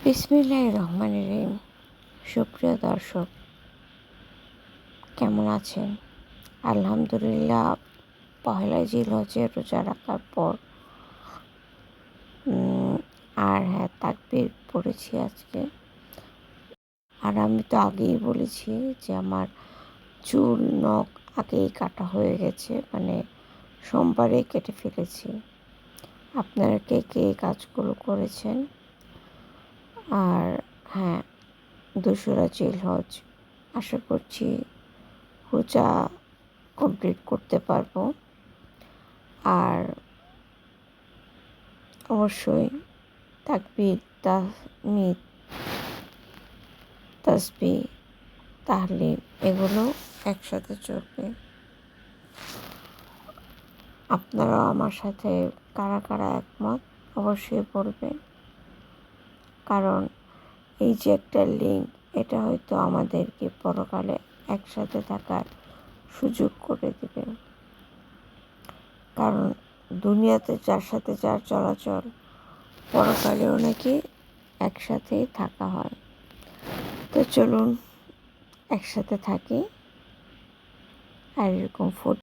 বিসমিল্লাহির রহমানির রহিম। সুপ্রিয় দর্শক, কেমন আছেন? আলহামদুলিল্লাহ, পহেলা জিলহজের রোজা রাখার পর তাকবীর পড়েছি আজকে। আর আমি তো আগেই বলেছি যে আমার চুল নখ আগেই কাটা হয়ে গেছে, মানে সোমবারে কেটে ফেলেছি। আপনারা কে কে কাজগুলো করেছেন? আর দোসরা জিলহজ আশা করছি রোজা কমপ্লিট করতে পারবো। আর অবশ্যই তাকবীর, তাহমিদ, তাসবিহ, তাহলিল এগুলো একসাথে চলবে। আপনারাও আমার সাথে কারা কারা একমত অবশ্যই বলবেন, কারণ এই যে একটা লিঙ্ক, এটা হয়তো আমাদেরকে পরকালে একসাথে থাকার সুযোগ করে দেবে। কারণ দুনিয়াতে যার সাথে যার চলাচল, পরকালেও নাকি একসাথেই থাকা হয়। তো চলুন একসাথে থাকি আর এরকম ফুড